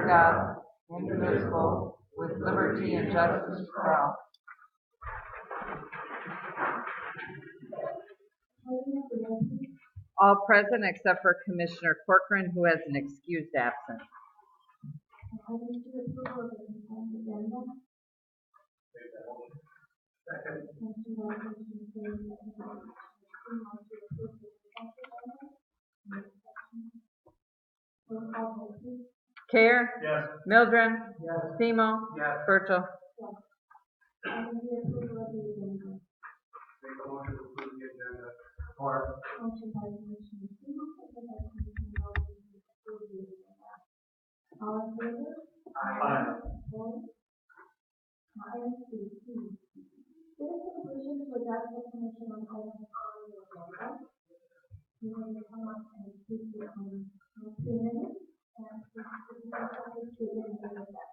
under God, indivisible, with liberty and justice for all. All present except for Commissioner Corcoran, who has an excused absence. Care? Yes. Mildren? Yes. Simo? Yes. Virgil? Make a motion to approve the agenda. Or. Motion by Commissioner Semo, second by Commissioner Moses, to approve the agenda. All in favor? Aye. Opposed? Item C. Citizen wishes to address the commission on items on the agenda. You may come up and speak your 2 minutes, and please state your name and address.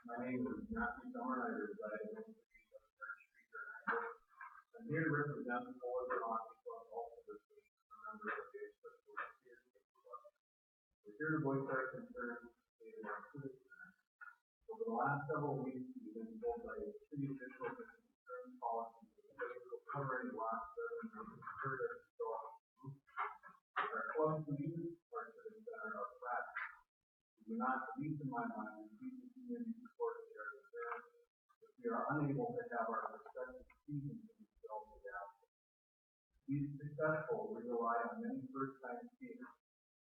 My name is Matthew Summer, I reside in the Street of Church Street, Irownood. I'm here to represent the board of hockey club, also this week, a member of the Special Experience Club. We're here to voice our concerns in our citizen center. Over the last several weeks, we've been told by city officials that the concern policies of the state will cover any lost revenue and further historical. Our club's needs, our citizen center, are flat. We do not, at least in my mind, receive the community support we are deserved, if we are unable to have our respective seasons to be self-adapted. To be successful, we rely on many first-time speakers,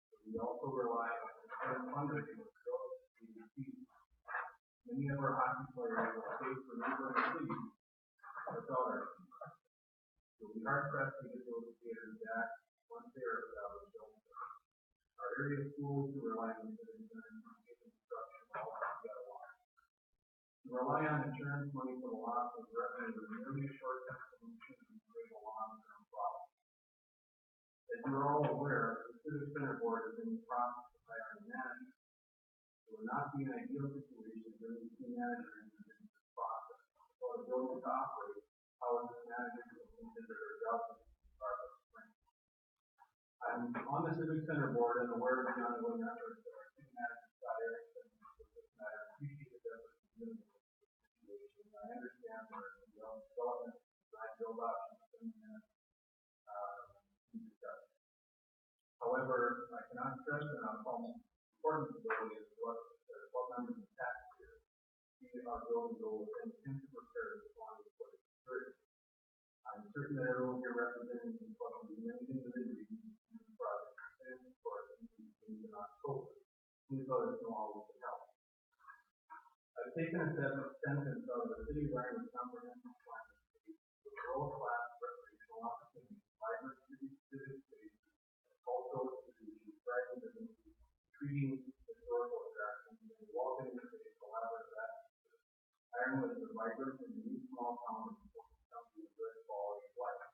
but we also rely on concurrent fundraising with those we receive. Many of our hockey players will pay for neighboring cities without our team. It will be hard-pressed to get those skaters back once they are established elsewhere. Our area schools who rely on the city center and construction all together. To rely on insurance money for the loss of revenue is merely a short-term solution to create a long-term problem. As you are all aware, the Civic Center Board is in the process of hiring managers. It would not be an ideal situation to bring the team manager into this process. So a building to operate, how is this manager going to consider their job in this department? I'm on the Civic Center Board and aware of the ongoing efforts of our city manager, Scott Erickson, with this matter. I appreciate his efforts in dealing with this situation. I understand there is development, design, build options, and discussion. However, I cannot stress enough how important the building is to us as club members and taxpayers. Seeing our building go within 10 to prepare as long as what it's free. I'm certain that everyone here representing the club will do many things within reason to this project and for our meeting in October. Please let us know how we can help. I've taken a sentence out of the City of Ironwood Comprehensive Plan with world-class recreational opportunities, vibrant civic spaces, cultural institutions, thriving businesses, treating historical attractions, and welcoming space, collaborative atmosphere. Ironwood is a vibrant and unique small town with a good quality of life.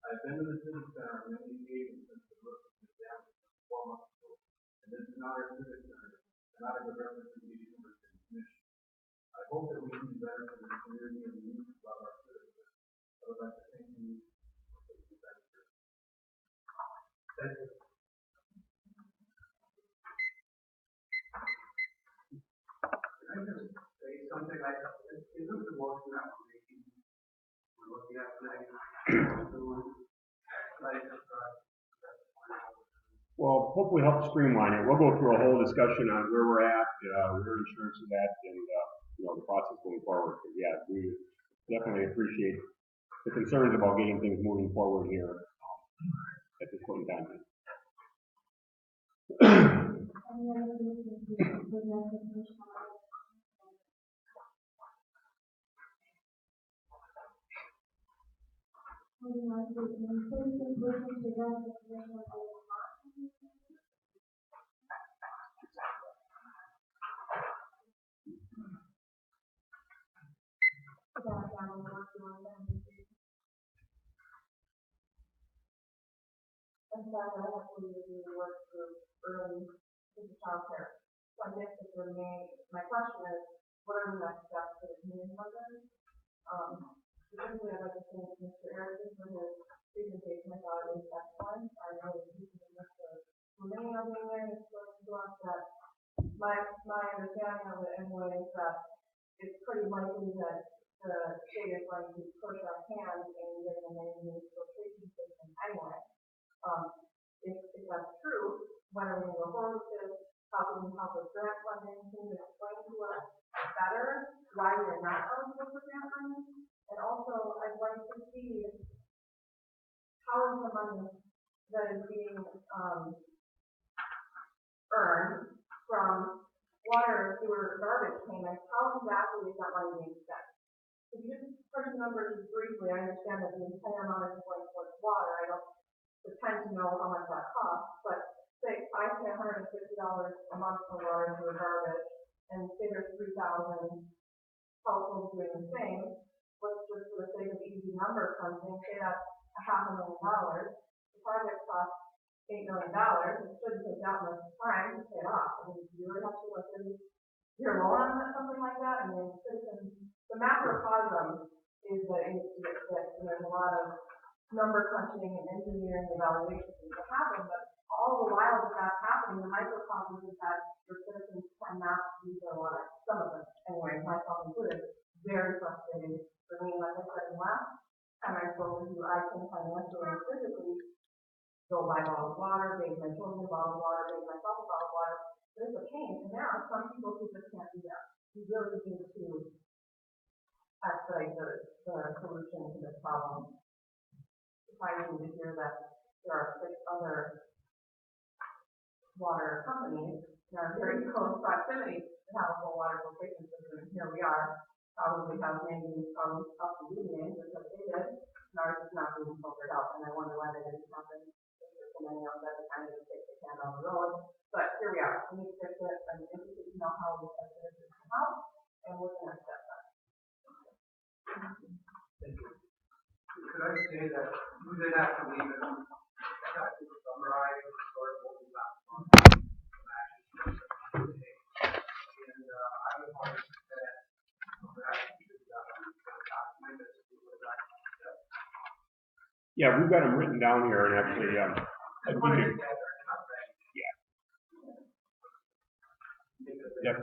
I've been to the Civic Center on many occasions since the roof was established 4 months ago, and this is not our Civic Center, and not a good representation of our city commission. I hope that we can do better for the community and the youth of our citizens. I would like to thank you for taking that here. Thank you. Can I just say something like that? Is this the most application we're looking at today? Well, hopefully help streamline it. We'll go through a whole discussion on where we're at, where insurance is at, and the process going forward. But yeah, we definitely appreciate the concerns about getting things moving forward here at this point in time. And so I have to do the work for early to the child care. So I guess if my question is, what are the next steps for the community members? Specifically, I'd like to thank Mr. Erickson for his presentation. I thought it was excellent. I know that he's been my understanding of it anyway is that it's pretty likely that the state is going to push our hand in getting a manganese filtration system anyway. If that's true, when are we going to go forward with this? How can we help with grant funding? Can you explain to us better why we're not eligible for grant funding? And also, I'd like to see how is the money that is being earned from water, sewer, garbage payments, how exactly is that money being spent? If you just crunch the numbers just briefly, I understand that the entire amount is going towards water. I don't pretend to know how much that costs, but say I pay $150 a month for water, sewer, garbage, and say there's 3,000 households doing the same. Let's just for the sake of easy number crunching, say that's $500,000. The project costs $8 million. It shouldn't take that much time to pay it off. I mean, do you really have to go through your loan on something like that? I mean, the macrocosm is that there's a lot of number crunching and engineering evaluations that happen, but all the while that that's happening, the microcosm is that your citizens cannot use their water. Some of them, anyway, myself included, very frustrating for me. Like I said, last time I spoke with you, I can financially and physically go buy bottled water, bathe my children in bottled water, bathe myself in bottled water. But it's a pain, and there are some people who just can't do that. We really need to expedite the solution to this problem. Surprising to hear that there are 6 other water companies that are very close proximity to have a full water filtration system, and here we are, probably have manganese problems up to median, just like they did, and ours is not being filtered out, and I wonder why that didn't happen. Many of them kind of take the can down the road, but here we are. We need to fix it. I'm interested to know how we fix it in the house and what the next steps are. Thank you. Could I say that we did have to leave it to summarize sort of what we got from action today. And I would want to say that perhaps we should document this. Yeah, we've got them written down here, and actually, I wanted to get there, not that. Yep.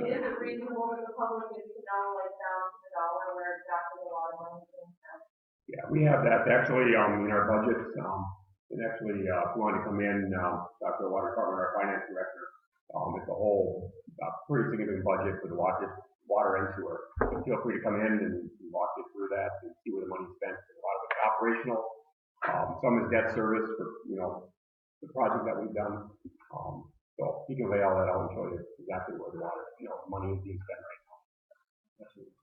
Is it reasonable that the public gets to know, like, down to the dollar where exactly the water money is being spent? Yeah, we have that actually in our budgets. And actually, if you want to come in, talk to the water department, our finance director, it's a whole pretty significant budget for the water and sewer. So feel free to come in and walk you through that and see where the money's spent. A lot of it's operational. Some is debt service for the project that we've done. So he can lay all that out and show you exactly where the water money is being spent right now. Absolutely.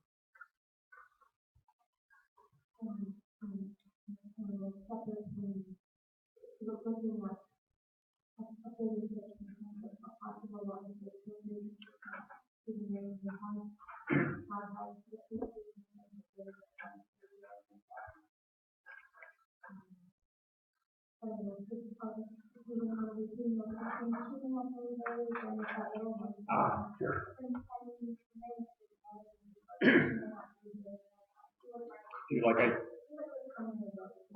Sure.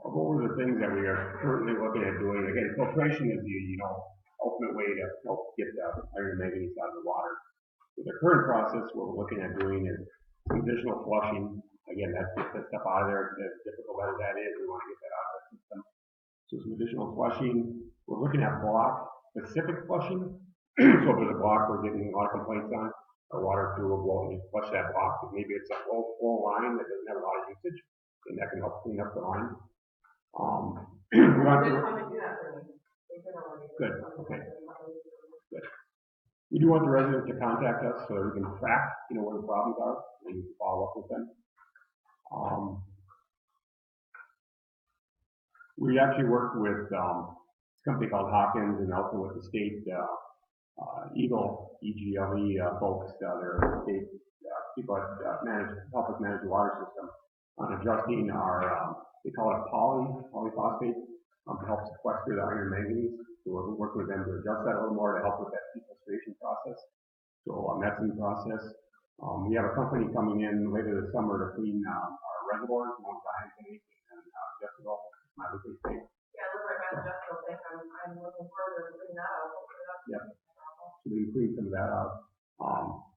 What were the things that we are currently looking at doing? Again, filtration is the ultimate way to help get the iron and manganese out of the water. With the current process, what we're looking at doing is some additional flushing. Again, that's just that stuff out of there. As difficult as that is, we want to get that out of the system. So some additional flushing. We're looking at block-specific flushing. So if there's a block we're getting a lot of complaints on, our water crew will go and just flush that block. But maybe it's a low flow line that doesn't have a lot of usage, and that can help clean up the line. We want to. Good. Okay. Good. We do want the residents to contact us so that we can track, where the problems are, and follow up with them. We actually worked with a company called Hawkins and also with the state EGLE folks. They're state people that help us manage the water system on adjusting our, they call it polyphosphate, to help sequester the iron and manganese. So we're working with them to adjust that a little more to help with that sequestration process. So that's in the process. We have a company coming in later this summer to clean our reservoirs, Mount Zion Tank and Jeffreyville, my local state. Yeah, look, I got Jeffreyville Tank. I'm looking forward to cleaning that out. Yep. So we can clean some of that out.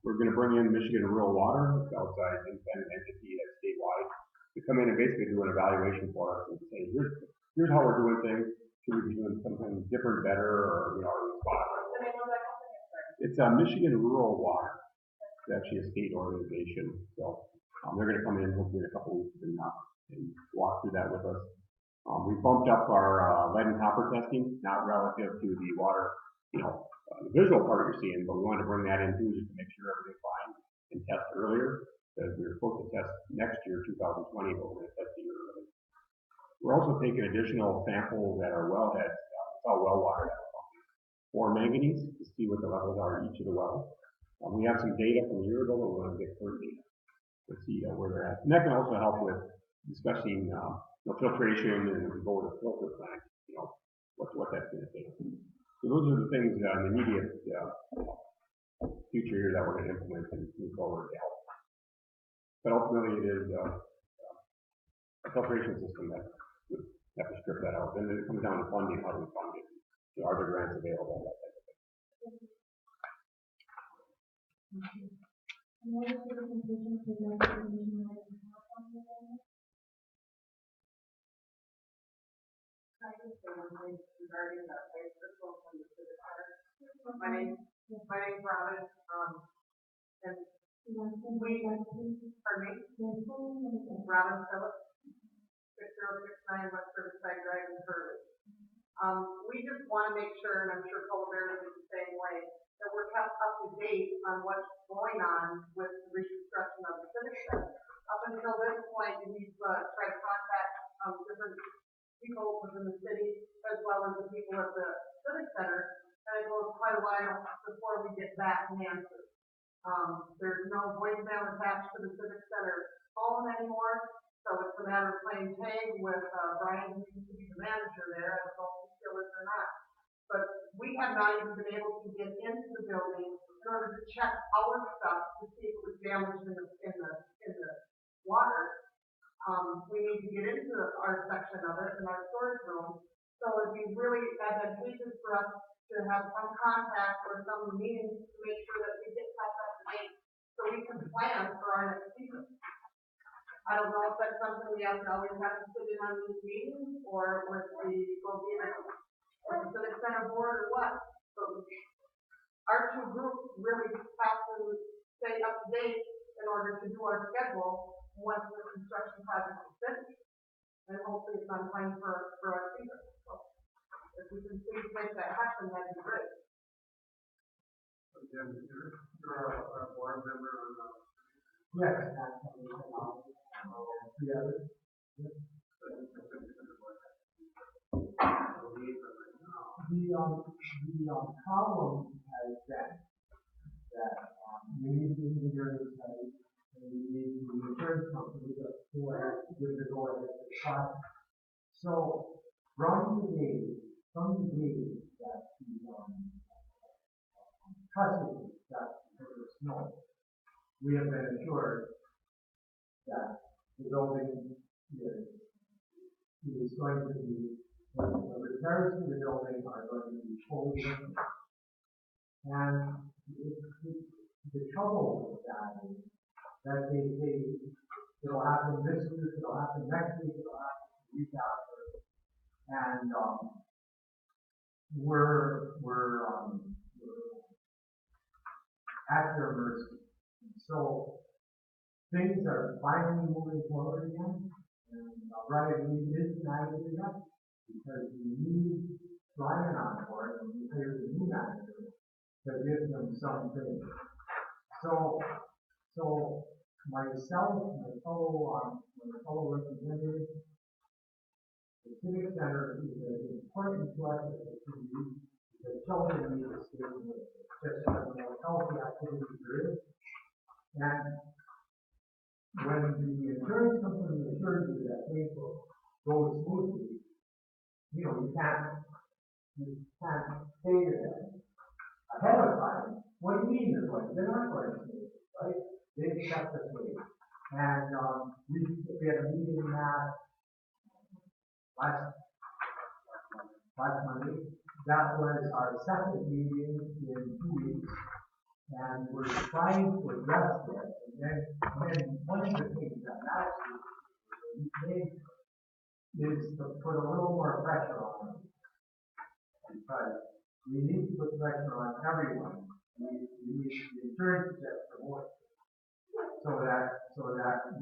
We're gonna bring in Michigan Rural Water, it's outside independent entity that's statewide, to come in and basically do an evaluation for us and say, here's how we're doing things. Should we be doing something different, better, or, you know, are we spot? What's the name of that company? It's Michigan Rural Water. It's actually a state organization. So they're going to come in hopefully in a couple weeks and walk through that with us. We bumped up our lead and copper testing, not relative to the water, you know, the visual part you're seeing, but we wanted to bring that in too just to make sure everything's fine and test earlier because we were supposed to test next year, 2020, but we're going to test a year early. We're also taking additional samples at our wellheads, it's all well water for manganese to see what the levels are in each of the wells. We have some data from a year ago, but we want to get current data to see where they're at. And that can also help with discussing filtration and go with a filter plant, you know, what that's going to take. So those are the things in the immediate future here that we're going to implement and move forward to help. But ultimately it is a filtration system that would have to strip that out. Then it comes down to funding, how do we fund it? So are there grants available, that type of thing. And what is the conclusion for the commission regarding I can say one thing regarding the ice crystal from the civic center. My name's Robin, and we, pardon me, Robin Phillips, 6069 West Riverside Drive in Curtis. We just want to make sure, and I'm sure Colbert is the same way, that we're kept up to date on what's going on with the reconstruction of the civic center. Up until this point, we've tried to contact different people within the city as well as the people at the civic center, and it goes quite a while before we get back an answer. There's no voicemail attached to the civic center phone anymore, so it's a matter of playing tag with Brian, who used to be the manager there. I don't know if he still is or not, but we have not even been able to get into the building in order to check our stuff to see if it was damaged in the water. We need to get into our section of it in our storage room. So it'd be really advantageous for us to have some contact or some meetings to make sure that we get kept up to date so we can plan for our next season. I don't know if that's something we have to always have to sit in on these meetings or with the civic center board or what. So our two groups really have to stay up to date in order to do our schedule once the construction project is finished, and hopefully it's on time for our season. So if we can please make that happen, that'd be great. Again, you're a board member on the. Yes, actually, three others. The problem has been that we need the engineering study and we need the insurance company to go ahead to give the go ahead to the project. So from the day that the trusted that the snow, we have been assured that the building is going to be, the repairs to the building are going to be fully done. And the trouble with that is that it'll happen this week, it'll happen next week, it'll happen the week after. And we're at their mercy. So things are finally moving forward again, and Brian is managing it because we need Brian on board and we hired a new manager to give them something. So myself, my fellow representatives, the civic center is as important to us as it can be because children need to stay with it. Just as more healthy activities there is. And when the insurance company assures you that things will go smoothly, you can't say to them ahead of time, what do you mean they're going? They're not going smoothly, right? They've kept us waiting. And we had a meeting last Monday. That was our second meeting in 2 weeks. And we're trying to address this, and then one of the things that we made is to put a little more pressure on them. Because we need to put pressure on everyone. We need the insurance to promote so that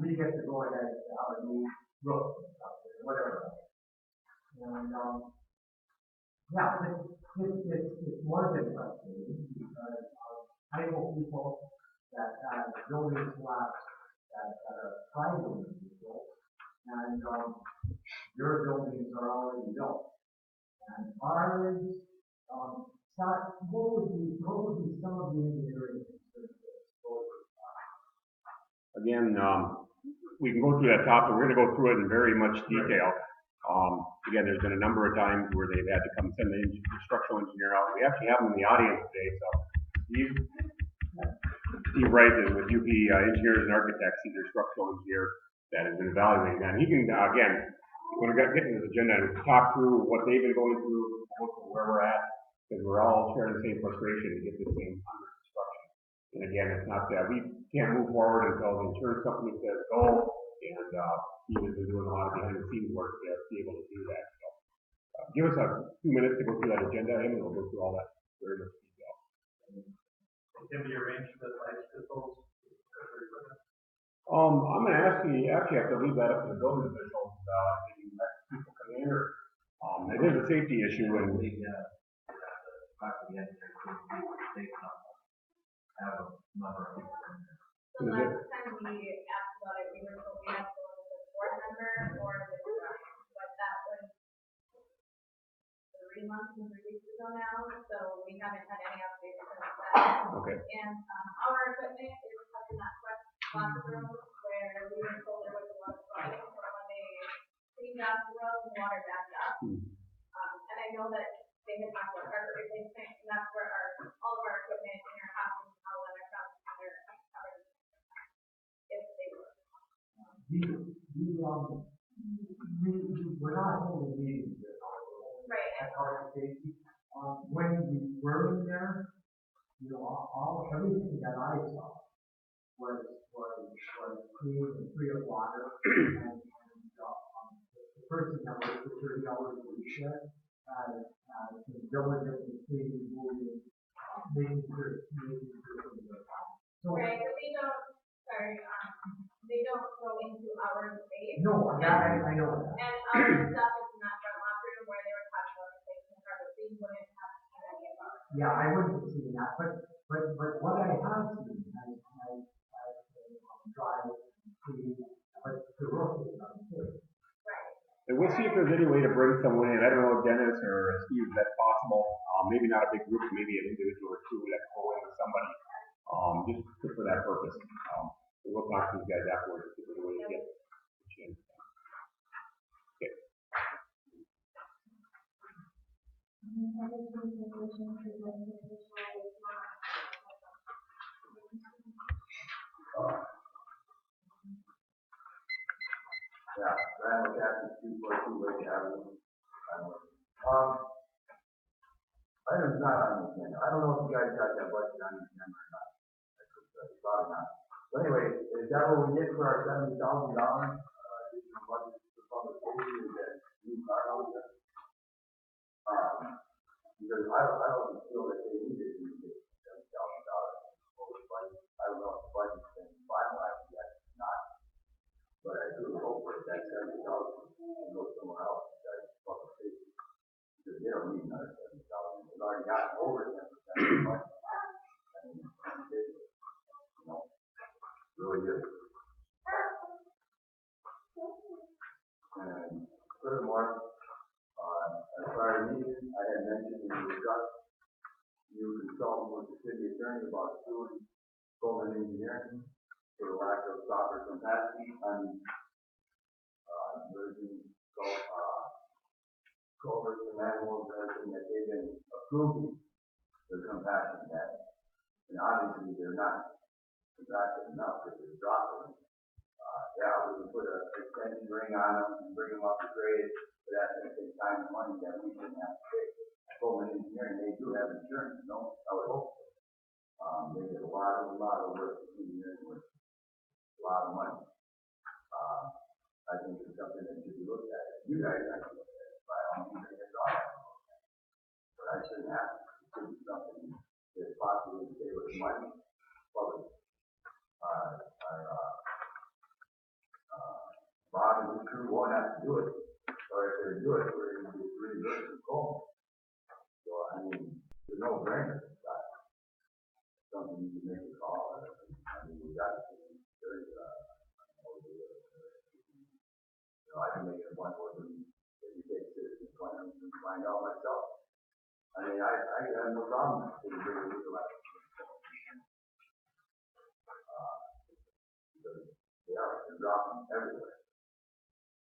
we get to go ahead and have a new roof and stuff, or whatever. And yeah, it's more than frustrating because I know people that have buildings lots that are privately built, and their buildings are already built. And ours, Scott, what would be some of the engineering concerns that exposure? Again, we can go through that topic. We're going to go through it in very much detail. Again, there's been a number of times where they've had to come send the structural engineer out. We actually have him in the audience today, so Steve Wright is with UP Engineers and Architects. He's their structural engineer that has been evaluating that. And he can, again, when we get into this agenda and talk through what they've been going through, where we're at, because we're all sharing the same frustration to get this thing under construction. And again, it's not that we can't move forward until the insurance company says go, and Steve has been doing a lot of behind the scenes work to be able to do that. So give us a few minutes to go through that agenda, and we'll go through all that very much detail. Can be arranged with like proposals. I'm going to ask you, actually have to leave that up to the building officials, maybe let people come in, or, it is a safety issue, and Have a number of people in there. The last time we asked about it, we were told we had to go with a board member or with a rep, but that was 3 months and 3 weeks ago now, so we haven't had any updates since then. okay. And our equipment is up in that locker room where we were told there was a lot of flooding, so when they cleaned out the road, the water backed up. And I know that they had talked about carpet replacement, and that's where all of our equipment in our house and all of our trucks are covered. If they were. We're not holding meetings here. Right. As far as safety, when we were in there, you know, everything that I saw was clean and free of water, and the person that was for 30 hours a week there, been diligently cleaning, moving, making sure things are fine. So, Right, but they don't go into our space. no, that I know that. And our stuff is in that front locker room where they were talking about replacing carpet, we wouldn't have any of ours. Yeah, I wouldn't have seen that, but what I have seen, I drive, clean, but the roof is unsafe. Right. And we'll see if there's any way to bring someone in. I don't know if Dennis or Steve, if that's possible. Maybe not a big group, maybe an individual or two that can go in with somebody, just for that purpose. So we'll talk to these guys afterwards if there's a way to get the chance. Okay. Yeah, Randall Captain, 242 Lake Avenue. Item's not on the agenda. I don't know if you guys got that budget on the agenda or not. Probably not. But anyway, is that what we get for our $70,000? Additional budget for public safety, is that new car out there? Because I don't feel that they need to use $70,000. I don't know if the budget's been finalized yet or not. But I do hope that $70,000 can go somewhere else besides public safety. Because they don't need another $70,000. They've already gotten over 10% of the budget. I mean, it's ridiculous. You know, really is. And furthermore, as far as me, I had mentioned we discussed new consultant with the city attorney about suing Coleman Engineering for the lack of proper capacity on emerging culverts and manholes and everything that they've been approving the compaction test. And obviously they're not compacted enough because they're dropping. Yeah, we can put an extension ring on them and bring them up to grade, but that's going to take time and money that we shouldn't have to pay. Coleman Engineering, they do have insurance, no? I would hope so. They did a lot of work between years with a lot of money. I think it's something that should be looked at. You guys have to look at it, but I don't think it's all. But I shouldn't have to. It should be something that possibly stay with money. Public. Bob and his crew won't have to do it. Or if they do it, we're going to be reimbursed from comm. So, I mean, there's no brainer. Something you can make a call. I mean, we got to there's, I can make it one more than if you take citizens plans and find out myself. I mean, I have no problem with the bigger legal action. Because they're dropping everywhere.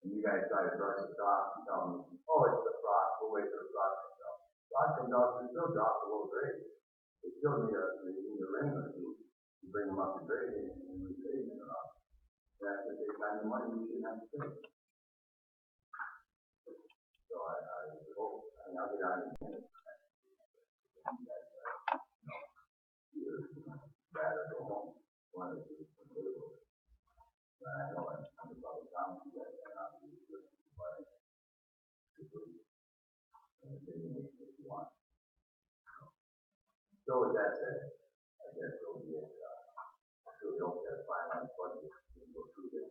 And you guys try to brush it off and tell me, oh, it's the frost, we'll wait for the frost to come. Frost comes out, they still drop a little grade. They still need a rain or two to bring them up to grade and regrade them up. That's the big kind of money we shouldn't have to pay. So I hope, I mean, I'll get out in a minute. Either bad or go home. One of the two is political. But I know I'm about the time you guys are not really good but and the thing is if you want. So with that said, I guess we'll be at I really hope that finalized budget can go through this.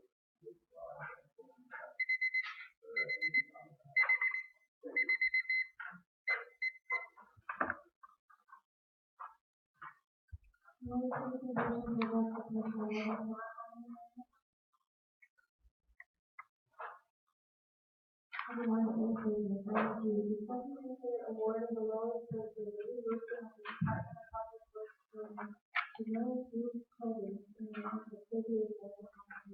Everyone including the thank you. Discuss and consider awarding the lowest bid for the re-roofing of the Department of Public Works building to Millis Roof Coatings in the amount of $58,100.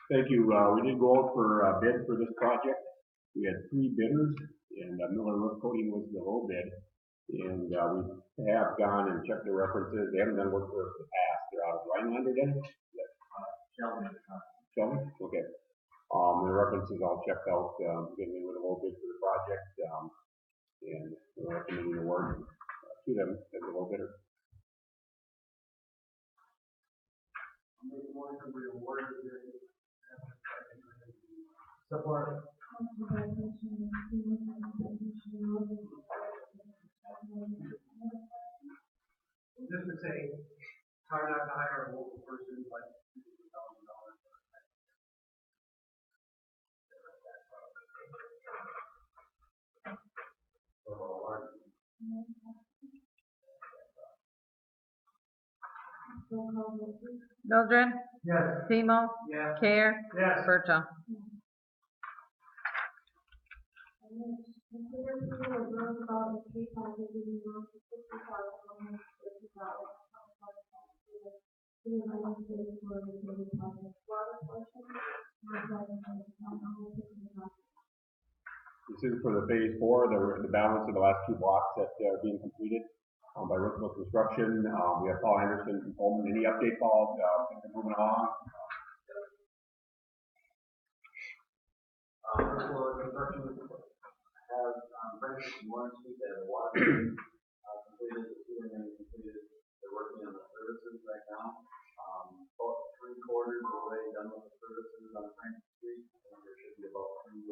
Thank you. We did go out for a bid for this project. We had 3 bidders, and Miller Roof Coating was the low bid. And we have gone and checked their references. They haven't done work for us in the past. They're out of Rhinelander then? Shelby? Okay. The references all checked out. Again, they were the low bid for the project. And we're recommending the award to them as a low bidder. I'll make a motion we award the bid. Support. Just to say, try not to hire a local person like $50,000. Mildred, Yes. Seymour, Yes. Care, Yes. Bertha. Consider approval of roundabout and street project in the amount of $60,150 to the United States for the city project. Water portion, This is for the phase 4, the balance of the last 2 blocks that are being completed by Roosevelt Construction. We have Paul Anderson from Pullman. Any update, Paul? Things are moving along. Roosevelt Construction has, Francis and Warren Street, they have a water main, completed, the sewer main completed. They're working on the services right now. About 3/4 of the way done with the services on Francis Street. And there should be about 3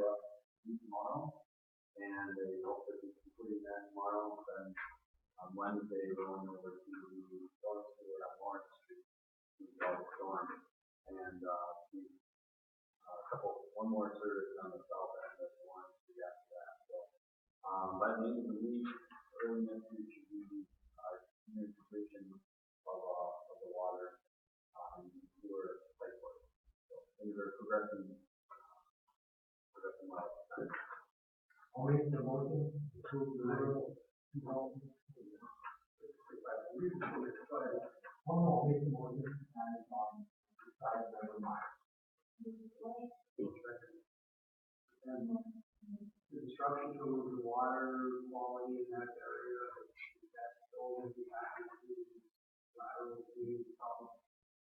tomorrow. And they hope to be completing that tomorrow. Then on Wednesday, going over to the storm sewer on Lawrence Street. Storm. And one more service on the south end of Lawrence Street after that. So by the end of the week, early next week should be near completion of the water sewer pipe work. So things are progressing well. I'll make the motion to approve the rural development. I'll make the motion and decide whether or not. And the disruption to the water quality in that area, that's still going to be happening to Irownood community problem.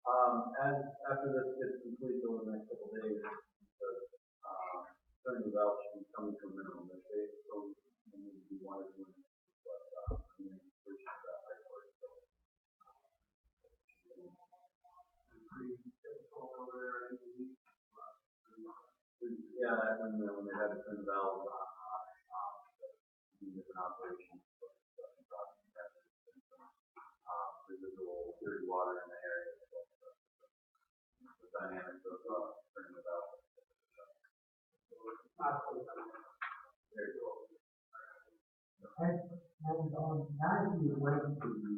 As after this gets complete over the next couple of days, the turning the valve should be coming to a minimum. If they don't need to be 1 or 2 minutes, but completion of that pipe work. So over there in the week. Yeah, that's when they had to turn the valves on, different operations. Residual dirty water in the area. The dynamics of, turning the valve. Very cool. Now that you went to the,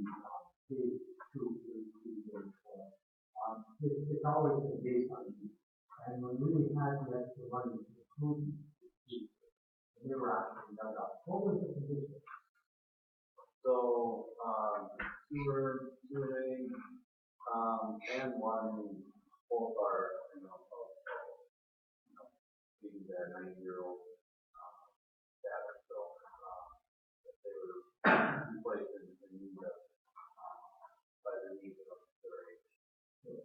phase two, phase four, it's always been based on need. And when we had the extra money to improve these, they were actually dug up. What was the condition? So, sewer main, and water main, both are, being that 90-year-old, status, so, if they were replaced and need of, by the needs of their age.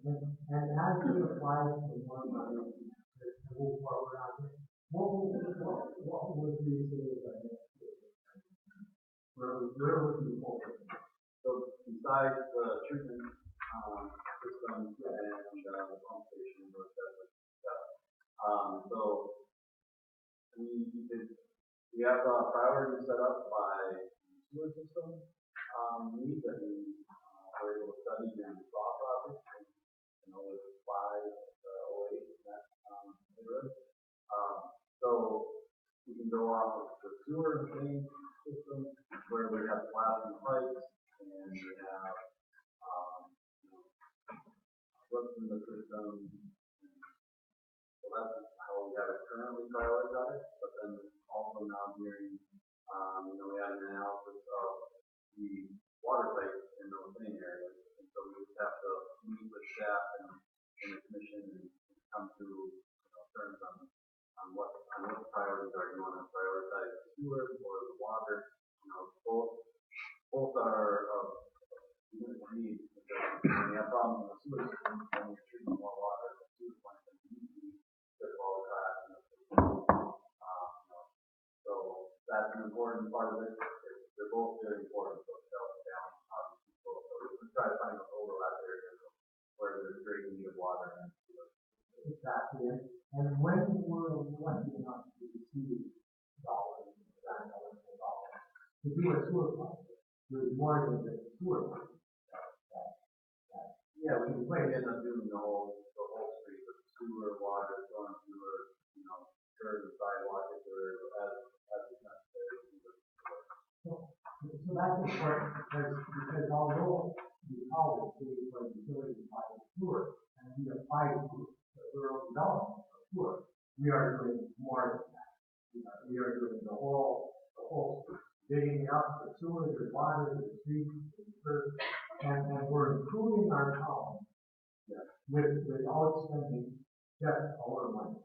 And as we apply for more money to move forward on this, what would you say is the next step? Where would you focus? So besides the treatment, system and, the pump station, so we have a priority set up by sewer system, needs that we, were able to study during the thought process, with 508 in that, neighborhood. So we can go off of the sewer main system where we have collapsing pipes and we have, roots in the system. So that's how we have it currently prioritized, but then also now hearing, we had an analysis of the water pipes in those same areas. And so we just have to meet with staff and the commission and come to, terms on what the priorities are. Do you want to prioritize the sewer or the water? Both are of need, because when we have problems in the sewer system, when we're treating more water, the sewer plant can easily fit all the cracks in the system. So that's an important part of it. They're both very important, so it's down, so we try to find those overlap areas where there's great need of water and sewer. Exactly. And when we're lucky enough to receive dollars, to do a sewer project, there's more than just sewer project. Yeah, we can end up doing the whole street with sewer, water, storm sewer, curb and sidewalk if there as is necessary. So that's important because although we call it city for utility by the sewer and we apply it to the rural development of sewer, we are doing more than that. We are doing the whole street, digging up the sewer, the water, the streets, the curb, and we're improving our town without spending just our money.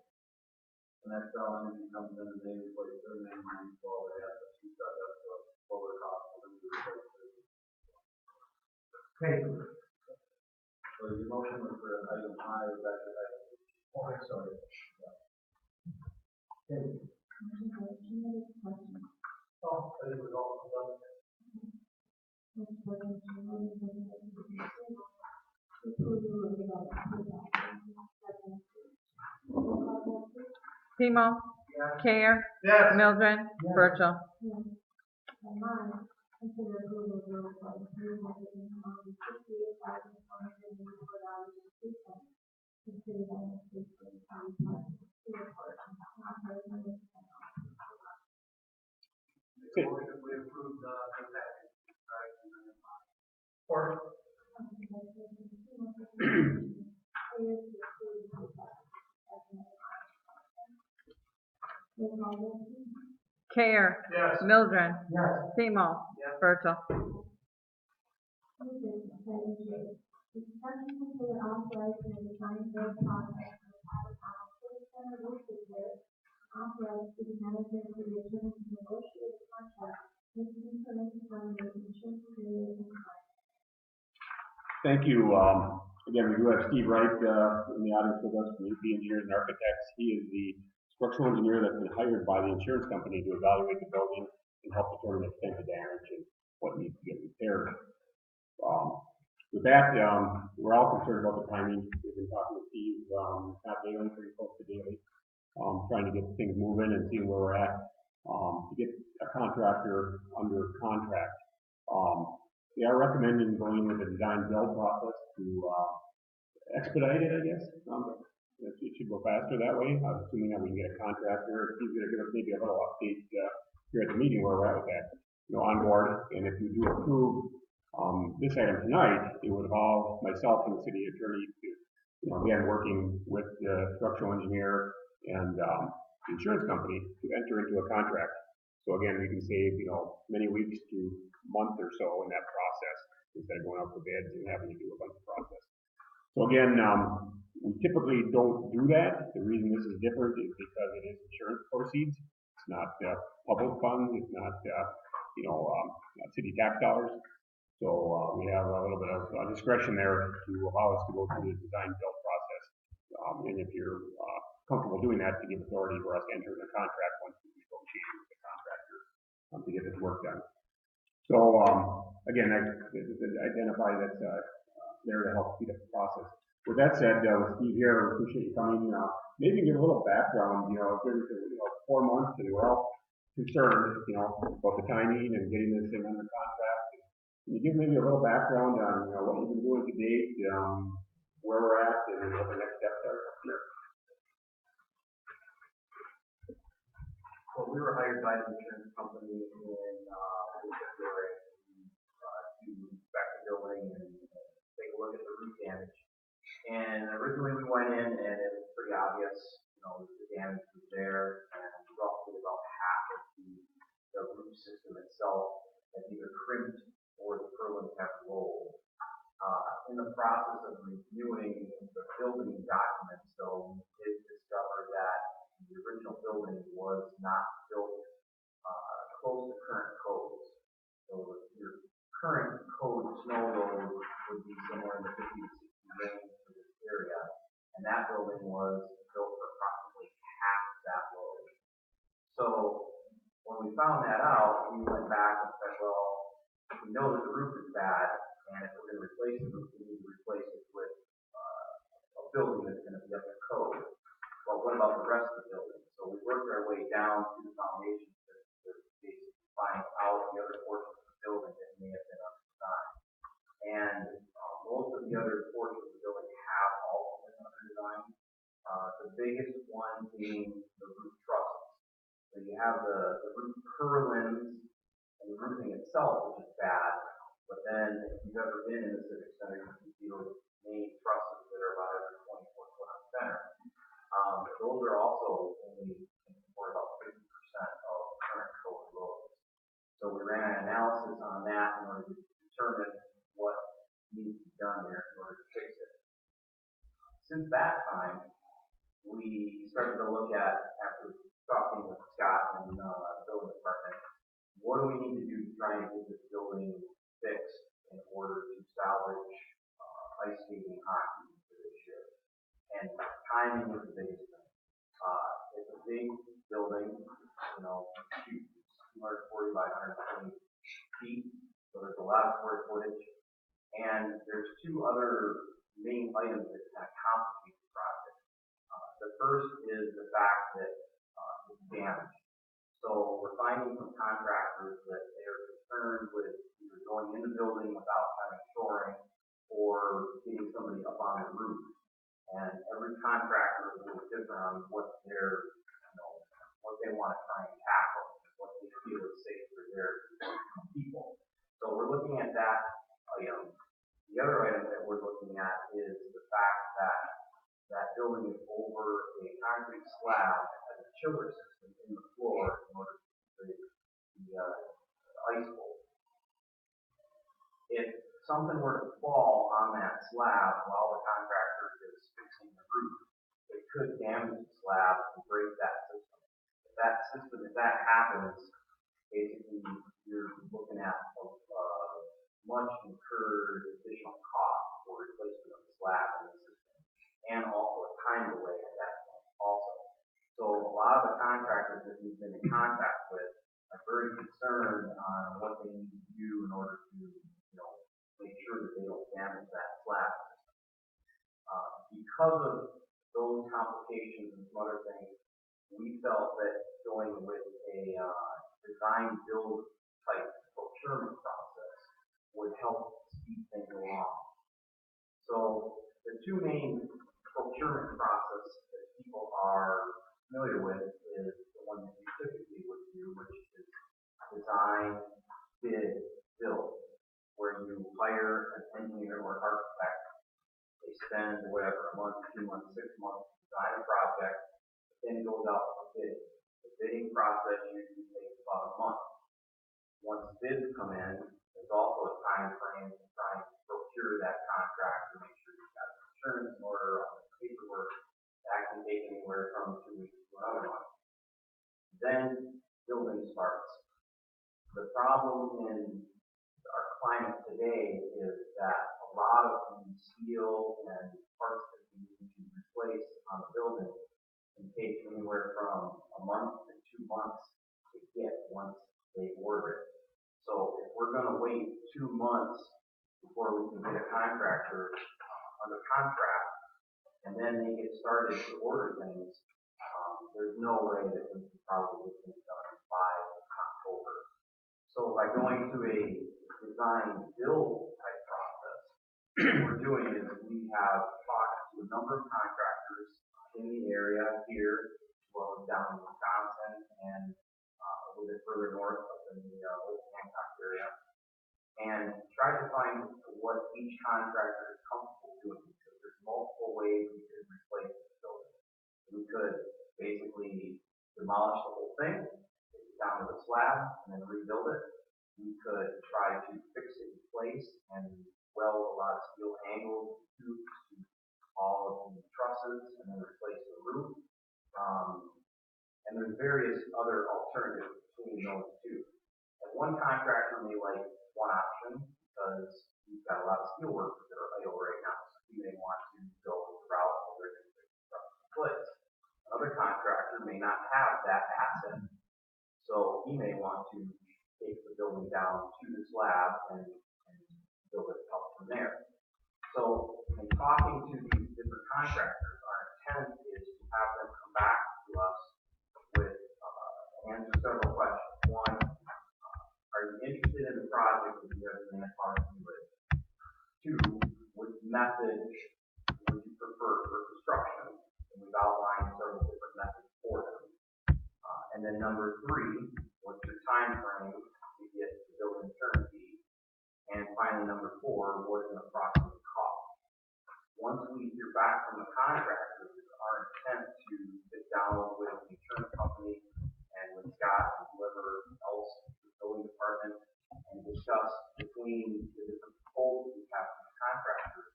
And that's how energy comes in and they replace their main lines while they have to keep that up to lower cost for them to replace it. Thank you. So your motion was for item I, was actually item B. Oh, I'm sorry. Yeah. Thank you. Oh, I think we're all done. Timo, Care, Yes. Mildred, Yes. Virgil. And mine, consider approval of bill for $368,184.02. Consider that an increase in the county tax to report on tax rate. Motion, we approved, the package, right? Or Care, yes. Mildred, Yes. Timo, Yes. Virgil. Discussion consider authorizing the design build process for the Alabama City Center roof repair. Authorize city manager to determine to negotiate a contract with the information from the insurance period and time. Thank you. Again, we do have Steve Wright, in the audience with us from UP Engineers and Architects. He is the structural engineer that's been hired by the insurance company to evaluate the building and help determine the extent of damage and what needs to get repaired. With that, we're all concerned about the timing. We've been talking to Steve not daily, pretty close to daily. Trying to get things moving and seeing where we're at, to get a contractor under contract. They are recommending going with a design build process to, expedite it, I guess. It should go faster that way, assuming that we can get a contractor. He's gonna give us maybe a little update, here at the meeting where we're at with that, on board. And if you do approve, this item tonight, it would involve myself and the city attorney to, again, working with the structural engineer and, the insurance company to enter into a contract. So again, we can save, many weeks to month or so in that process instead of going out for bids and having to do a bunch of process. So again, we typically don't do that. The reason this is different is because it is insurance proceeds. It's not public funds. It's not, not city tax dollars. So we have a little bit of discretion there to allow us to go through the design build process. And if you're comfortable doing that, to give authority for us to enter the contract once we negotiate with the contractor to get this work done. So again, I identify that's there to help speed up the process. With that said, with Steve here, I appreciate you coming. Maybe give a little background. It's been 4 months, and we're all concerned, about the timing and getting this thing under contract. Can you give maybe a little background on what you've been doing to date, where we're at, and what the next steps are here? Well, we were hired by the insurance company in February to inspect the building and take a look at the roof damage. And originally we went in and it was pretty obvious, the damage was there, and roughly about half of the roof system itself has either crimped or the purlins have rolled. In the process of reviewing the building documents, though, we did discover that the original building was not built close to current codes. So your current code snow load would be somewhere in the 50 to 60 range for this area, and that building was built for approximately half that load. So when we found that out, we went back and said, well, we know that the roof is bad, and if we're going to replace the roof, we need to replace it with a building that's going to be up to code. Well, what about the rest of the building? So we worked our way down to the foundation to basically find out the other portions of the building that may have been under design. And most of the other portions of the building have also been under design. The biggest one being the roof trusses. So you have the roof purlins and the roofing itself, which is bad. But then, if you've ever been in the Civic Center, you can see those main trusses that are about every 24 foot on center. Those are also only for about 50% of current code roads. So we ran an analysis on that in order to determine what needs to be done there in order to fix it. Since that time, we started to look at, after talking with Scott and the building department, what do we need to do to try and get this building fixed in order to salvage ice skating hockey for this year. And timing is the biggest thing. It's a big building, 240 by 120 feet, so there's a lot of square footage. And there's two other main items that kind of complicate the project. The first is the fact that it's damaged. So we're finding from contractors that they are concerned with either going in the building without having shoring or getting somebody up on the roof. And every contractor is a little different on what they're, what they want to try and tackle, what they feel is safe for their people. So we're looking at that item. The other item that we're looking at is the fact that that building is over a concrete slab that has a chiller system in the floor in order to keep the ice cold. If something were to fall on that slab while the contractor is fixing the roof, it could damage the slab and break that system. If that happens, basically you're looking at a much incurred additional cost for replacement of the slab in the system, and also a time delay at that point also. So a lot of the contractors that we've been in contact with are very concerned on what they need to do in order to, make sure that they don't damage that slab. Because of we felt that going with a, design build type procurement process would help speed things along. So the two main procurement process that people are familiar with is the one that you typically would do, which is design, bid, build, where you hire an engineer or architect. They spend whatever, a month, 2 months, 6 months to design a project, then goes out for bid. The bidding process usually takes about a month. Once bids come in, there's also a time frame to try and procure that contract to make sure you've got the insurance in order on the paperwork. That can take anywhere from 2 weeks to another month. Then building starts. The problem in our climate today is that a lot of the steel and parts that we need to replace on the building can take anywhere from a month to 2 months to get once they order it. So if we're going to wait 2 months before we can get a contractor under contract, and then they get started to order things, there's no way that we can probably get things done by October. So by going to a design build type process, what we're doing is we have talked to a number of contractors in the area here, as well as down in Wisconsin and a little bit further north up in the Old Hancock area, and tried to find what each contractor is comfortable doing, because there's multiple ways we could replace the building. We could basically demolish the whole thing, take it down to the slab, and then rebuild it. We could try to fix it in place and weld a lot of steel angles and tubes to all of the trusses and then replace the roof. And there's various other alternatives between those two. And one contractor may like one option because he's got a lot of steel workers that are idle right now, so he may want to go the route where they're going to fix the truss in place. Another contractor may not have that asset, so he may want to take the building down to the slab and build it up from there. So in talking to these different contractors, our intent is to have them come back to us with answer several questions. One, are you interested in the project that you have the manpower to do it? Two, which method would you prefer for construction? And we've outlined several different methods for them. And then number three, what's your time frame to get the building turnkey? And finally, number four, what is an approximate cost? Once we hear back from the contractors, it's our intent to sit down with the insurance company and with Scott and whoever else in the building department and discuss between the different proposals we have from the contractors,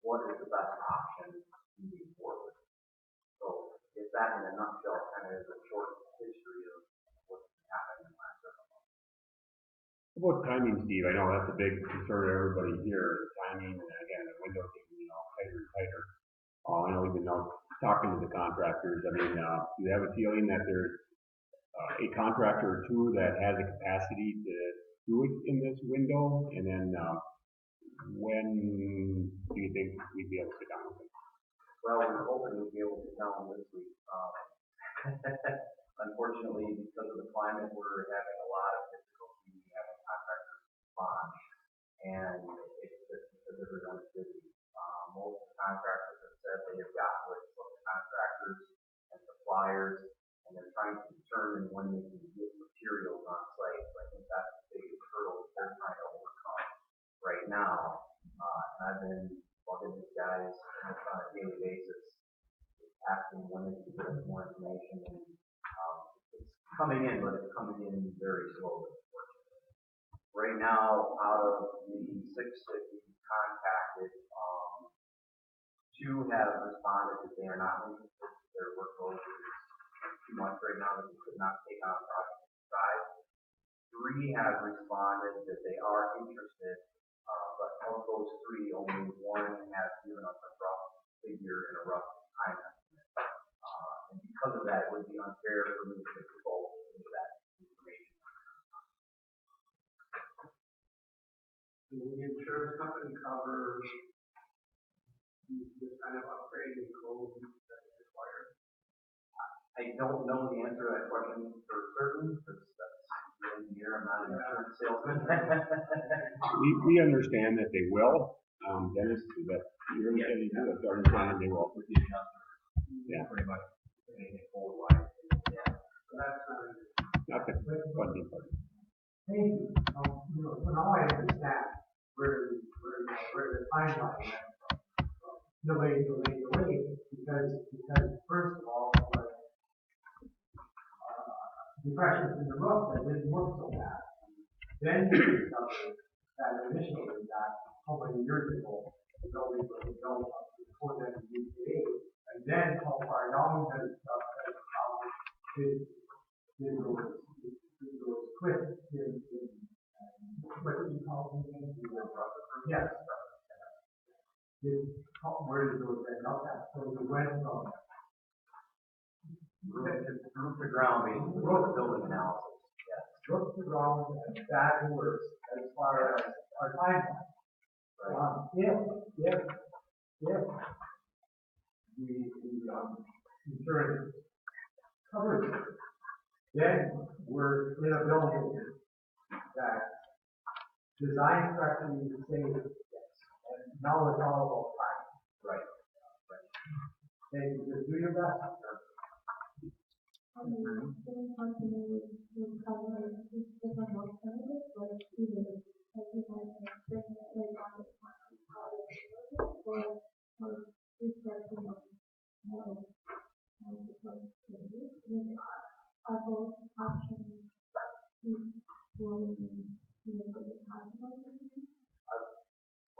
what is the best option moving forward. So if that in a nutshell kind of is a short history of what's happened in the last several months. How about timing, Steve? I know that's a big concern of everybody here, the timing, and again, the window getting, tighter and tighter. I know we've been talking to the contractors. I mean, do you have a feeling that there's a contractor or two that has the capacity to do it in this window? And then when do you think we'd be able to sit down with them? Well, we're hoping we'll be able to tell them this week. Unfortunately, because of the climate, we're having a lot of difficulty having contractors respond, and it's just because everyone's busy. Most of the contractors have said they have gotten with subcontractors and suppliers, and they're trying to determine when they can get materials on site. So I think that's the biggest hurdle that they're trying to overcome right now. And I've been bugging these guys on a daily basis, asking when they can get us more information. And it's coming in, but it's coming in very slowly, unfortunately. Right now, out of the 6 that we contacted, 2 have responded that they are not interested. Their workload is too much right now that they could not take on project size. 3 have responded that they are interested, but of those 3, only 1 has given us a rough figure and a rough time estimate. And because of that, it would be unfair for me to divulge into that information. Will the insurance company cover this kind of upgrade and close that is required? I don't know the answer to that question for certain, because that's the engineer, I'm not an insurance salesman. We understand that they will, Dennis, is that your understanding, that's our understanding they will. Yeah. Pretty much anything forward wise. Yeah. That's, Not the funding part. Thank you. So now I understand where the timeline went from. Delay, because first of all, depressions in the roof that didn't look so bad. Then you discovered that initially that how many years ago the building was built up before then the UPA, and then how far down that stuff that did those cliffs in what did you call them? Yes. Where did those end up at? So we went from Roof to ground, basically, roof building analysis. Yes. roof to ground and bad worse as far as our timeline. If the insurance covers it, then we're in a building that designed correctly to say yes. And now it's all about time. Right. And you just do your best. Doing something would cover different alternatives, like either like you guys are bringing it like on the or researching on models as opposed to this. Are both options will be possible?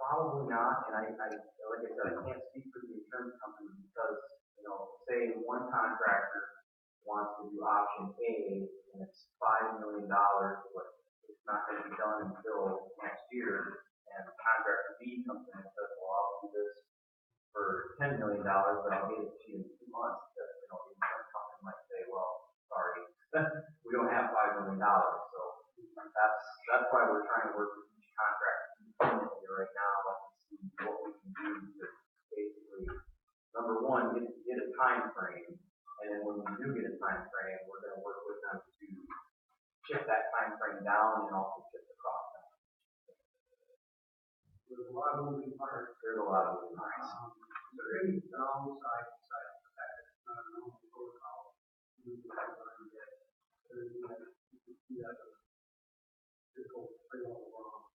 Probably not, and I, like I said, I can't speak for the insurance company because, say one contractor wants to do option A, and it's $5 million, but it's not gonna be done until next year, and contractor B comes in and says, well, I'll do this for $10 million, but I'll get it to you in 2 months, that, the insurance company might say, well, sorry, we don't have $5 million, so that's why we're trying to work with each contractor independently right now, and see what we can do to basically, number one, get a time frame. And then when we do get a time frame, we're going to work with them to shift that time frame down and also shift the cost down. There's a lot of moving parts. There's a lot of moving parts. There is downside to the fact that it's not a normal protocol. You can get, see that just go straight all wrong.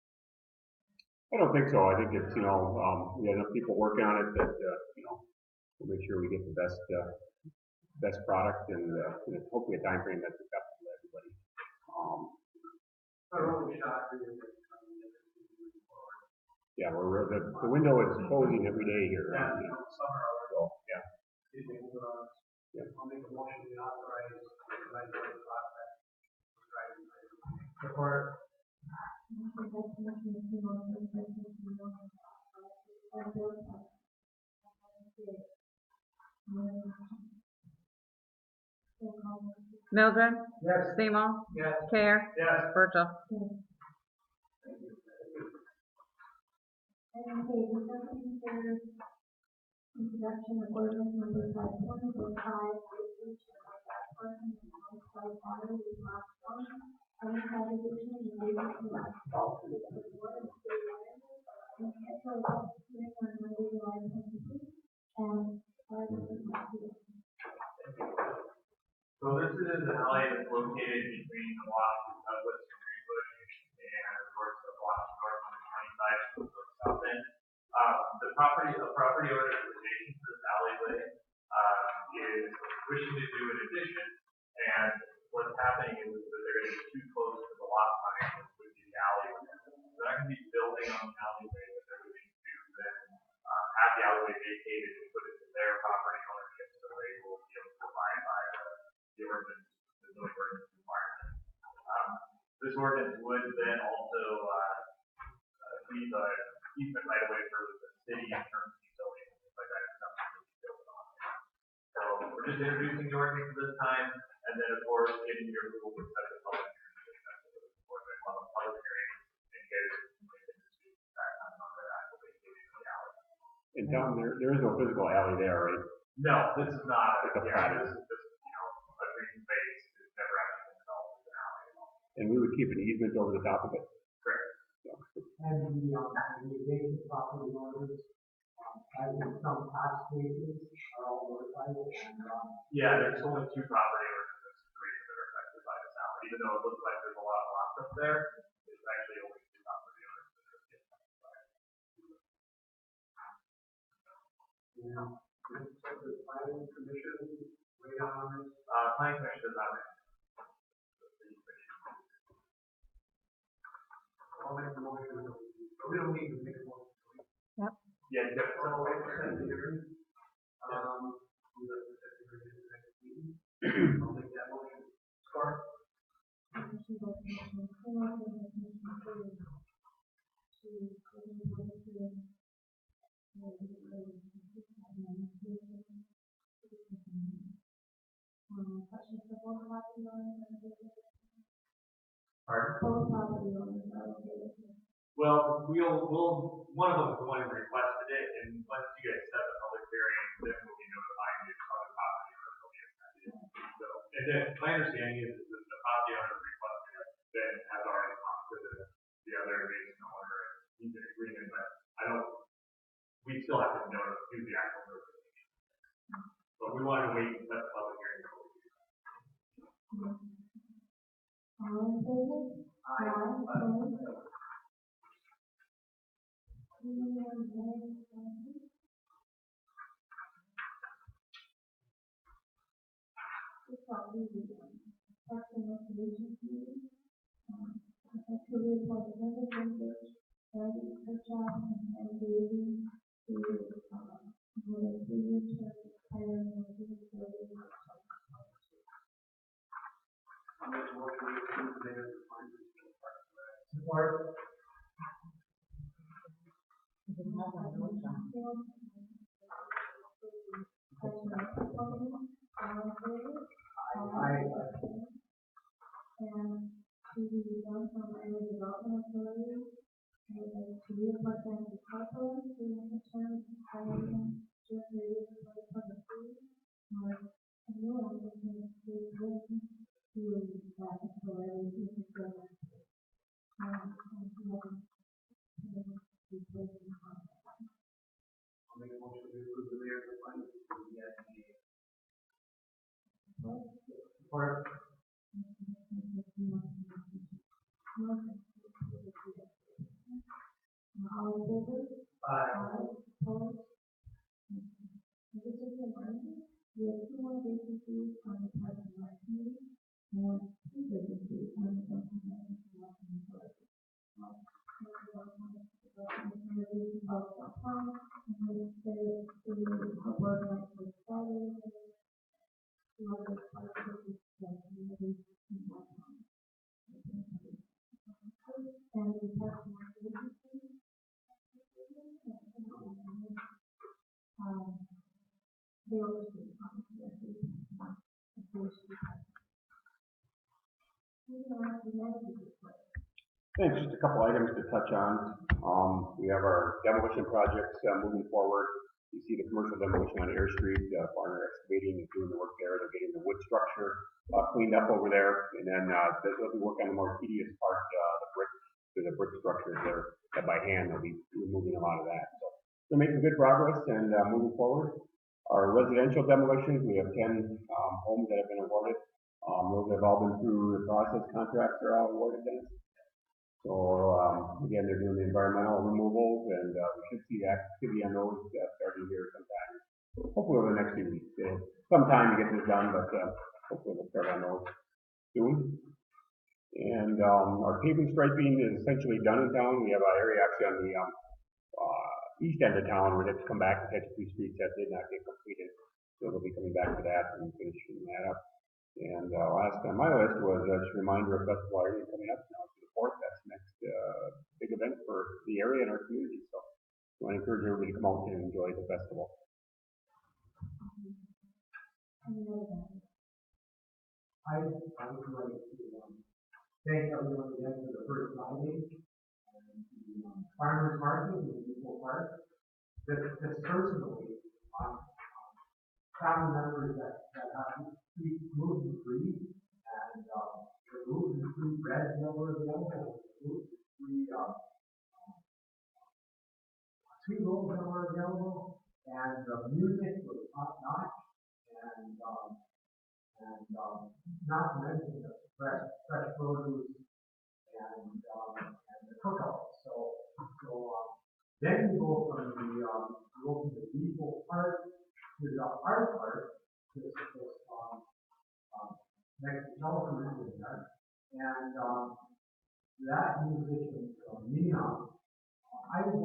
I don't think so. I think it's, we got enough people working on it that, we'll make sure we get the best product and hopefully a time frame that's acceptable to everybody. Yeah, the window is closing every day here. Summer already. So, yeah. Yeah. I'll make a motion to authorize the license process. Support. Mildred, Yes. Seymour, Yes. Care, Yes. Virgil. And okay, discussion consider introduction of ordinance number 5.05, resolution of that person and outside water with lot 1, uninhabited addition related to lot 12, to the board of state Ironwood, and schedule of hearing on Monday, July 22, and 5 minutes. So this is an alley that's located between the blocks of West and Greenbush and of course the blocks north on the county side of the south end. A property owner is adjacent to this alleyway, is wishing to do an addition, and what's happening is that they're going to be too close to the lot line, which would be the alleyway. So they're not going to be building on the alleyway, but they're wishing to then have the alleyway vacated and put it to their property ownership, so they will be able to abide by the ordinance, the zoning ordinance requirement. This ordinance would then also leave a easement right away for the city in terms of utilities and things like that. It's not something we build on. So we're just introducing the ordinance this time, and then of course getting your approval to set the public hearing. We'll have a public hearing and get it back on the actual vacation of the alley. And Tom, there is no physical alley there, right? No, this is not. It's a Yeah, private. this is just and we would keep an easement over the top of it. And the adjacent property owners, as in some tax cases, are all notified and, Yeah, there's only two property owners in this situation that are affected by this now, even though it looks like there's a lot of lots up there, it's actually only two property owners that are getting affected. you know, the planning commission, wait on this. Planning commission does not. I'll make the motion, we don't need to make a motion. Yeah, you got So, wait for that hearing. We like to set the hearing at the next meeting. I'll make that motion. Score. Questions for both property owners and Pardon? both property owners are okay with it. Well, one of them is the one who requested it, and once you guys set the public hearing, then we'll be notifying you of the property owner will be affected. So, and then my understanding is that the property owner requested it, then has already talked to the other adjacent owner, and he's in agreement, but we still have to do the actual notification. But we want to wait and set the public hearing. All in favor? Aye. It's all easy. Parks and Recreation Committee. To report the representatives, Randy Kirchhoff and David to, with a 3-year term expiring on June 30th. I'll make a motion to approve the mayor's appointment. Support. Aye. And to the one from Iowa Development Authority, to reappoint them to council to the term expiring June 30th, 2023. A new one is to listen to that authority to the I'll make a motion to approve the mayor's appointment to the SBA. Support. All in favor? Aye. Opposed? This is a reminder, we have 2 more vacancies on the Parks and Rec Committee, and 2 vacancies on the Development Authority. Thanks, just a couple items to touch on. We have our demolition projects moving forward. You see the commercial demolition on Air Street, Farner Excavating is doing the work there. They're getting the wood structure cleaned up over there. And then they'll be working on the more tedious part, the brick structures there by hand. They'll be removing a lot of that. So they're making good progress and moving forward. Our residential demolitions, we have 10 homes that have been awarded. Those have all been through the process. Contracts are all awarded then. So, again, they're doing the environmental removals, and we should see activity on those starting here sometime, hopefully over the next few weeks. Some time to get this done, but hopefully we'll start on those soon. And our paving striping is essentially done in town. We have an area actually on the east end of town where it's come back to catch 2 streets that did not get completed. So they'll be coming back to that and finishing that up. And last on my list was just a reminder of Festival Area coming up now. Fourth, that's next big event for the area and our community. So I want to encourage everybody to come out and enjoy the festival. I would like to thank everyone again for the first Friday. Farmers Market in Equal Park. This personally, family members that have moved free and gluten-free breads that were available, gluten-free, sweet rolls that were available, and the music was top notch, and not to mention the fresh produce and the cookout. Then you go from the visual part to the art part, this next to television in there, and that musician from Nina, I was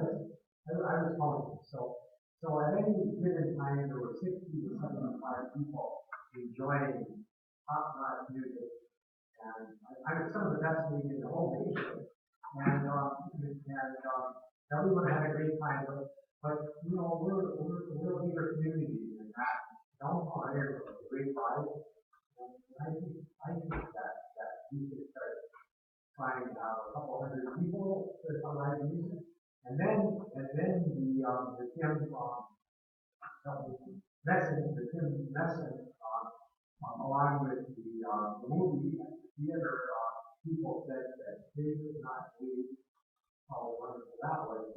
counting. So at any given time, there were 60 to 75 people enjoying top-notch music, and I was some of the best league in the whole nation. And everyone had a great time, but you know, we're a bigger community than that. Downtown area was a great vibe, and I think that we should start trying to have a couple hundred people to come live music, and then the Tim Messin, along with the movie and the theater people said that they could not believe how wonderful that was.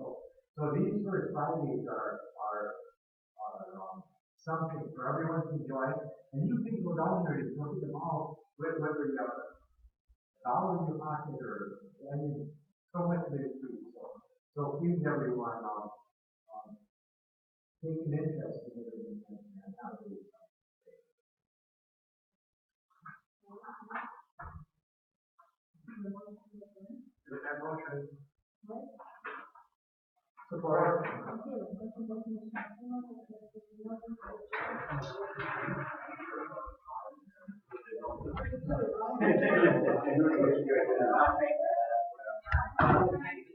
So these first Fridays are something for everyone to enjoy. And you can go down there and look at them all, whether you have a dollar in your pocket or, I mean, so much of it is free. So please everyone, take an interest in it and have a good time. With that motion. Support. Thank you.